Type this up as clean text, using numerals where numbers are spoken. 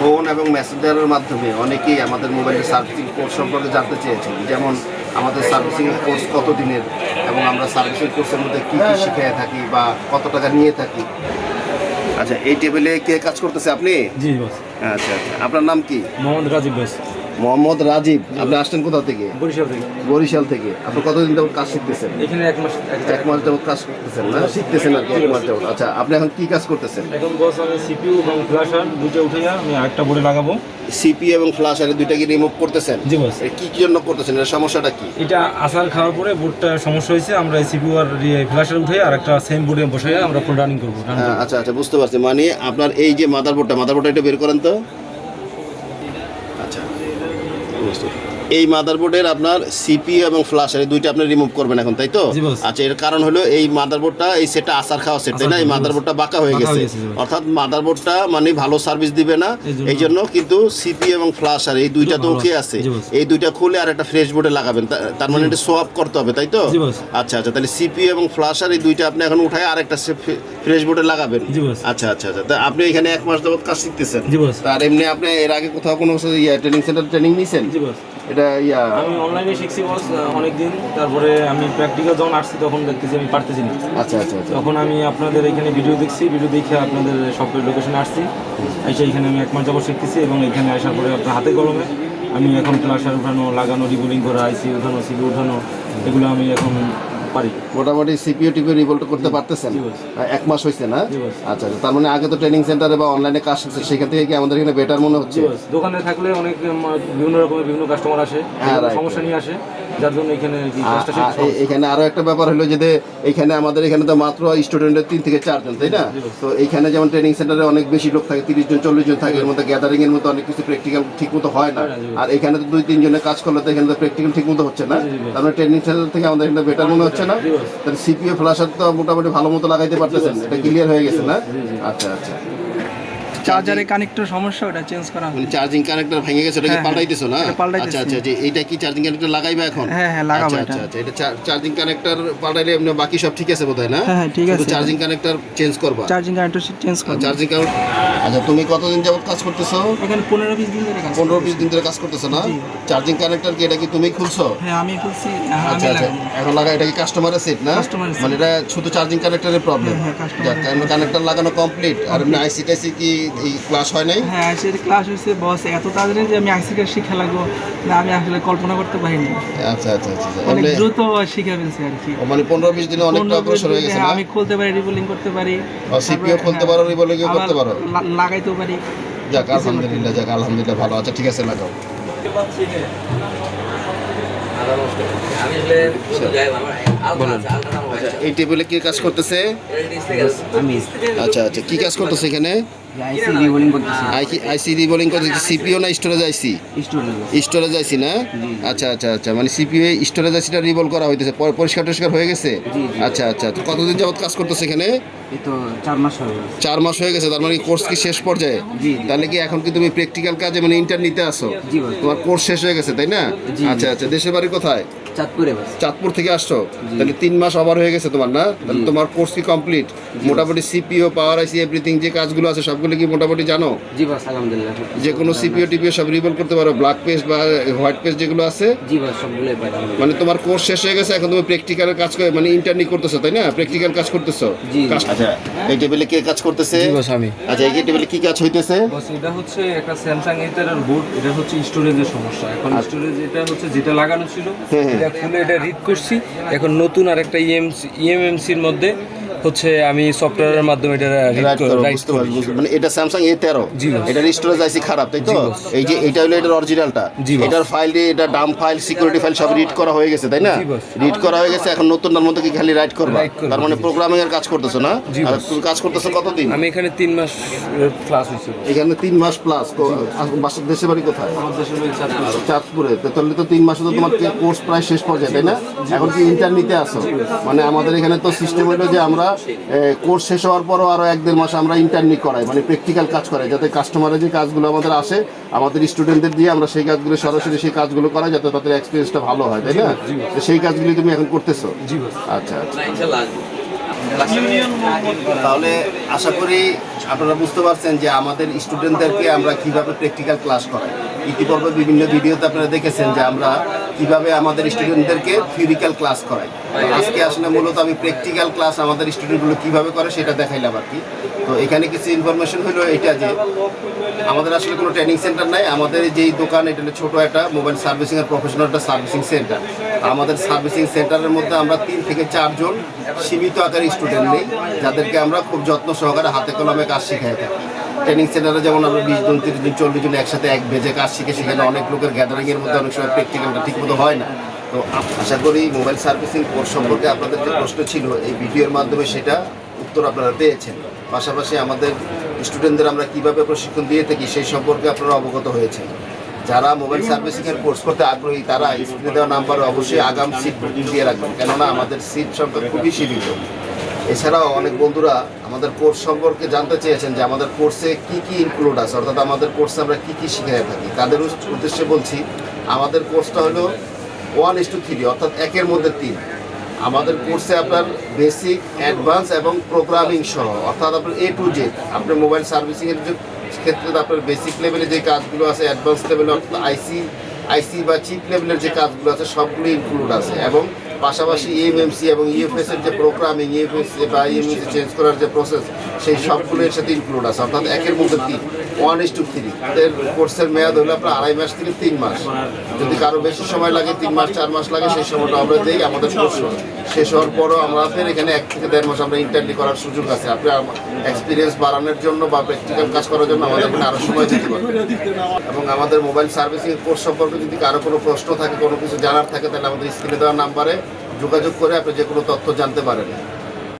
Phone এবং মেসেঞ্জারের মাধ্যমে অনেকেই আমাদের মোবাইলের সার্ভিসিং কোর্স সম্পর্কে জানতে চেয়েছেন, যেমন আমাদের সার্ভিসিং কোর্স কত দিনের এবং আমরা সার্ভিসিং কোর্সের মধ্যে কী কী শিখিয়ে থাকি বা কত টাকা নিয়ে থাকি। আচ্ছা, এই টেবিলে কে কাজ করতেছে? আপনি? জি বস। আচ্ছা আচ্ছা, আপনার নাম কি? মোহাম্মদ রাজীব বস। মোহাম্মদ রাজীব। আপনি আসছেন কোথা থেকে? বরিশাল থেকে। বরিশাল থেকে। আপনি কতদিন যাবত কাজ শিখতেছেন? এখানে 1 মাস। 1 মাস যাবত কাজ করতেছেন না? শিখতেছেন আর কি 1 মাস যাবত। আচ্ছা, আপনি এখন কি কাজ করতেছেন? এখন বস আমি সিপিইউ এবং ফ্ল্যাশার দুটো উঠাইয়া আমি আরেকটা বোর্ডে লাগাবো। সিপি এবং ফ্ল্যাশ আর দুইটাকে রিমুভ করতেছেন? জি বস। কি কি জন্য করতেছেন? এর সমস্যাটা কি? এটা আসার খাওয়ার পরে বোর্ডটা সমস্যা হয়েছে, আমরা সিপিইউ আর ফ্ল্যাশার উঠাই আর একটা সেম বোর্ডে বসাই আমরা ফুল রানিং করবো। হ্যাঁ, আচ্ছা আচ্ছা, বুঝতে পারছি। মানে আপনার এই যে মাদারবোর্ডটা একটু বের করেন তো। আচ্ছা, এই মাদারবোর্ডের আপনার সিপি এবং ফ্ল্যাশ এই দুইটা আপনি রিমুভ করবেন এখন, তাই তো? আচ্ছা, এর কারণ হলো এই মাদারবোর্ডটা, এই সেটটা আসার খাওয়া সেট, তাই না? এই মাদারবোর্ডটা বাঁকা হয়ে গেছে, অর্থাৎ মাদারবোর্ডটা মানে ভালো সার্ভিস দিবে না। এই জন্য কিন্তু সিপি এবং ফ্ল্যাশ আর এই দুইটা তো ওকে আছে, এই দুইটা খুলে আর একটা ফ্রেশ বোর্ডে লাগাবেন, তার মানে এটা সোয়াপ করতে হবে, তাই তো? আচ্ছা আচ্ছা, তাহলে সিপি এবং ফ্ল্যাশ আর এই দুইটা আপনি এখন উঠায় আর একটা ফ্রেশ বোর্ডে লাগাবেন। আচ্ছা আচ্ছা আচ্ছা, তা আপনি এখানে 1 মাস যাবত কাজ শিখতেছেন? তার এমনি আপনি এর আগে কোথাও কোনো ট্রেনিং সেন্টার ট্রেনিং নিয়েছেন? এটা আমি অনলাইনে শিখছি বস অনেকদিন, তারপরে আমি প্র্যাকটিক্যাল যখন আসছি তখন দেখতেছি আমি পারতেছি না। আচ্ছা আচ্ছা, তখন আমি আপনাদের এখানে ভিডিও দেখছি, ভিডিও দেখে আপনাদের শপের লোকেশনে আসছি, এসে এখানে আমি 1 মাস যাবত শিখতেছি এবং এখানে আসার পরে আপনার হাতে কলমে আমি এখন ফ্ল্যাশার উঠানো, লাগানো, রিবোলিং করা, আইসি উঠানো, সিপি উঠানো, এগুলো আমি এখন পারি। মোটামুটি সিপিইউ টিপিইউ রিভোল্ট করতে পারতেছেন? 1 মাস হয়েছে না? আচ্ছা, তার মানে আগে তো ট্রেনিং সেন্টারে বা অনলাইনে কাজ শিখছে, সেখান থেকে কি আমাদের এখানে বেটার মনে হচ্ছে? দোকানে থাকলে অনেক বিভিন্ন রকমের বিভিন্ন কাস্টমার আসে, সমস্যা নিয়ে আসে, যার জন্য এখানে এখানে আরো একটা ব্যাপার হলো যে এখানে আমাদের এখানে তো মাত্র স্টুডেন্টের 3 থেকে 4 জন, তাই না? তো এখানে যেমন ট্রেনিং সেন্টারে অনেক বেশি লোক থাকে, 30 জন 40 জন থাকে, এর মধ্যে গ্যাদারিং এর মতো অনেক কিছু প্র্যাকটিক্যাল ঠিক মতো হয় না। আর এখানে তো 2-3 জনের কাজ করলে তো এখানে তো প্র্যাকটিক্যাল ঠিক মতো হচ্ছে না। তার মানে ট্রেনিং সেন্টার থেকে আমাদের এখানে বেটার মনে হচ্ছে না? তাহলে সিপিইউ ফ্ল্যাশার তো মোটামুটি ভালো মতো লাগাইতে পারতেছেন, এটা ক্লিয়ার হয়ে গেছে না? আচ্ছা আচ্ছা, চার্জারের কানেক্টর সমস্যা, ওটা চেঞ্জ করা। মানে চার্জিং কানেক্টর ভেঙে গেছে, ওটা কি পাল্টাইতেছো না? আচ্ছা আচ্ছা, যে এইটা কি চার্জিং কানেক্টর লাগাইবা এখন? হ্যাঁ হ্যাঁ, লাগাবো। আচ্ছা আচ্ছা, এটা চার্জিং কানেক্টর পাল্টাইলে এমনি বাকি সব ঠিক আছে বোধহয় না? হ্যাঁ ঠিক আছে, চার্জিং কানেক্টর চেঞ্জ করবা? চার্জিং কানেক্টর চেঞ্জ করব। Charging connector. আচ্ছা, তুমি কতদিন যাবত কাজ করতেছো? এখানে 15-20 দিন ধরে কাজ। 15-20 দিন ধরে কাজ করতেছো না? চার্জিং কানেক্টর কি এটা কি তুমি খুলছো? হ্যাঁ আমি খুলছি। আচ্ছা আচ্ছা, এখন লাগা, এটা কি কাস্টমারের সেট না? মানে এটা শুধু চার্জিং কানেক্টরের প্রবলেম? যাক, কানেক্টর লাগানো কমপ্লিট। আর এমনি আইসি টাইসি কি এই ক্লাস হয় নাই? হ্যাঁ আইসির ক্লাস হয়েছে বস, এত তাড়াতাড়ি যে আমি আইসিটা শিখা লাগবো না আমি আসলে কল্পনা করতে পারিনি। আচ্ছা আচ্ছা আচ্ছা, অনেক দ্রুত শিখে ফেলছি আর কি। মানে 15-20 দিনে অনেকটা অগ্রসর হয়ে গেছে না? আমি খুলতে পারি, রিবোলিং করতে পারি, সিপিইউ খুলতে পারো, রিবোলিংও করতে পারো, লাগাইতেও পারি। যাক আলহামদুলিল্লাহ, যাক আলহামদুলিল্লাহ, ভালো। আচ্ছা ঠিক আছে, লাগাও। আচ্ছা, এই টেবিলে কি কাজ করতেছে? আচ্ছা আচ্ছা, কি কাজ করতেছে এখানে? আইসি রিবোলিং করতেছে। সিপিইউ না স্টোরেজ আইসি? স্টোরেজ আইসি না? আচ্ছা আচ্ছা আচ্ছা, মানে সিপিইউ স্টোরেজ আইসিটা রিবোল করা হইতেছে, পরিষ্কার টরিষ্কার হয়ে গেছে? আচ্ছা আচ্ছা, তো কতদিন যাবত কাজ করতেছে এখানে? 4 মাস হয়ে গেছে। তার মানে কোর্স কি শেষ পর্যায়ে? তাহলে কি এখন কি তুমি প্র্যাকটিক্যাল কাজে মানে ইন্টার নিতে আসো? তোমার কোর্স শেষ হয়ে গেছে, তাই না? আচ্ছা আচ্ছা, দেশের বাড়ি কোথায়? চাঁদপুর থেকে আসছো? তাহলে 3 মাস ওভার হয়ে গেছে তোমার না? তাহলে তোমার কোর্স কি কমপ্লিট? মোটামুটি সিপিইউ, পাওয়ার আইসি, এভরিথিং যে কাজগুলো আছে সবগুলো কি মোটামুটি জানো? জি বস, আলহামদুলিল্লাহ। যে কোনো সিপিইউ টিপিইউ সব রিবোল করতে পারো? ব্ল্যাক পেস্ট বা হোয়াইট পেস্ট যেগুলো আছে? জি বস, সবগুলোই পারি। মানে তোমার কোর্স শেষ হয়ে গেছে, এখন তুমি প্র্যাকটিক্যালের কাজ করে মানে ইন্টার্নি করতেছো, তাই না? প্র্যাকটিক্যাল কাজ করতেছো। আচ্ছা, এই টেবিলে কে কাজ করতেছে? আমি। আচ্ছা, এই টেবিলে কি কাজ হইতেছে? বস এটা হচ্ছে একটা স্যামসাং এর বোর্ড, এটা হচ্ছে স্টোরেজের সমস্যা। এখন স্টোরেজ এটা হচ্ছে যেটা লাগানো ছিল এটা খুলে এটা রিড করছি, এখন নতুন আর একটা ইএমএমসির মধ্যে হচ্ছে আমি সফটওয়্যারের মাধ্যমে এটা রাইট করি। মানে এটা স্যামসাং A13, এটার স্টোরেজ আইসি খারাপ, তাই তো? এই যে এটা হলো এটার অরিজিনালটা, এটার ফাইল দিয়ে এটা ডাম্প ফাইল, সিকিউরিটি ফাইল সব রিড করা হয়ে গেছে, তাই না? রিড করা হয়ে গেছে, এখন নতুনটার মধ্যে কি খালি রাইট করবা? তার মানে প্রোগ্রামিং এর কাজ করতেছো না? আর তুমি কাজ করতেছো কতদিন? আমি এখানে 3 মাস ক্লাস হইছে। এখানে 3 মাস প্লাস। বাসার দেশের বাড়ি কোথায়? আমার দেশের বাড়ি চাঁদপুরে। তাহলে তো 3 মাসে তো তোমার কোর্স প্রায় শেষ পর্যায়ে, তাই না? এখন কি ইন্টার নিতে আসো? মানে আমাদের এখানে তো সিস্টেম হলো যে আমরা কোর্স শেষ হওয়ার পরও আরও 1-1.5 মাস আমরা ইন্টার্নি করাই, মানে প্র্যাকটিক্যাল কাজ করাই, যাতে কাস্টমারের যে কাজগুলো আমাদের আসে আমাদের স্টুডেন্টদের দিয়ে আমরা সেই কাজগুলো সরাসরি সেই কাজগুলো করাই, যাতে তাদের এক্সপিরিয়েন্সটা ভালো হয়, তাই না? তো সেই কাজগুলি তুমি এখন করতেছো? আচ্ছা আচ্ছা, তাহলে আশা করি আপনারা বুঝতে পারছেন যে আমাদের স্টুডেন্টদেরকে আমরা কিভাবে প্র্যাকটিক্যাল ক্লাস করাই। ইতিপূর্বে বিভিন্ন ভিডিওতে আপনারা দেখেছেন যে আমরা কিভাবে আমাদের স্টুডেন্টদেরকে থিওরিক্যাল ক্লাস করাই। আজকে আসলে মূলত আমি প্র্যাকটিক্যাল ক্লাস আমাদের স্টুডেন্টগুলো কিভাবে করে সেটা দেখাইলাম আর কি। তো এখানে কিছু ইনফরমেশন হলো এটা যে আমাদের আসলে কোনো ট্রেনিং সেন্টার নাই। আমাদের যেই দোকান এটা হলো ছোটো একটা মোবাইল সার্ভিসিংয়ের প্রফেশনাল একটা সার্ভিসিং সেন্টার। আমাদের সার্ভিসিং সেন্টারের মধ্যে আমরা 3 থেকে 4 জন সীমিত আকারে স্টুডেন্ট নেই, যাদেরকে আমরা খুব যত্ন সহকারে হাতে কলমে কাজ শিখাই থাকি। ট্রেনিং সেন্টারে যেমন আমরা 20 জন 30 জন 40 জন একসাথে এক বেজে কাজ শিখে, সেখানে অনেক লোকের গ্যাদারিংয়ের মধ্যে অনেক সময় প্র্যাকটিক্যালটা ঠিকমতো হয় না। তো আশা করি মোবাইল সার্ভিসিং কোর্স সম্পর্কে আপনাদের যে প্রশ্ন ছিল এই ভিডিওর মাধ্যমে সেটা উত্তর আপনারা পেয়েছেন। পাশাপাশি আমাদের স্টুডেন্টদের আমরা কীভাবে প্রশিক্ষণ দিয়ে থাকি সেই সম্পর্কে আপনারা অবগত হয়েছেন। যারা মোবাইল সার্ভিসিংয়ের কোর্স করতে আগ্রহী তারা স্ক্রিনে দেওয়া নাম্বারে অবশ্যই আগাম সিট বুকিং দিয়ে রাখবেন, কেননা আমাদের সিট সংখ্যা খুবই সীমিত। এছাড়াও অনেক বন্ধুরা আমাদের কোর্স সম্পর্কে জানতে চেয়েছেন যে আমাদের কোর্সে কি কি ইনক্লুড আছে, অর্থাৎ আমাদের কোর্সে আমরা কি কি শিখিয়ে থাকি। তাদের উদ্দেশ্যে বলছি আমাদের কোর্সটা হলো 1:3, অর্থাৎ 1-এর মধ্যে 3। আমাদের কোর্সে আপনার বেসিক, অ্যাডভান্স এবং প্রোগ্রামিং সহ, অর্থাৎ আপনার A to Z আপনার মোবাইল সার্ভিসিংয়ের যে ক্ষেত্রে আপনার বেসিক লেভেলে যে কাজগুলো আছে, অ্যাডভান্স লেভেলে অর্থাৎ আইসি বা চিপ লেভেলের যে কাজগুলো আছে সবগুলো ইনক্লুড আছে। এবং পাশাপাশি এমএমসি এবং ইউএফএসের যে প্রোগ্রামিং, ইউএফএস বা ইএমএসি চেঞ্জ করার যে প্রসেস সেই সবগুলো এর সাথে ইনক্লুড আছে, অর্থাৎ 1-এর মধ্যে 3, 1:3। এর কোর্সের মেয়াদ হলো আপনার 2.5 মাস থেকে 3 মাস। যদি কারো বেশি সময় লাগে, 3 মাস 4 মাস লাগে, সেই সময়টা আমরা দিই। আমাদের কোর্স শেষ হওয়ার পরও আমাদের এখানে 1 থেকে 1.5 মাস আমরা ইন্টার্নি করার সুযোগ আছে। আপনি এক্সপিরিয়েন্স বাড়ানোর জন্য বা প্র্যাকটিক্যাল কাজ করার জন্য আমাদের এখানে আরও সময় দিতে পারবেন। এবং আমাদের মোবাইল সার্ভিসিং কোর্স সম্পর্কে যদি কারো কোনো প্রশ্ন থাকে, কোনো কিছু জানার থাকে, তাহলে আমাদের স্ক্রিনে দেওয়া নাম্বারে যোগাযোগ করে আপনি যে কোনো তথ্য জানতে পারেন।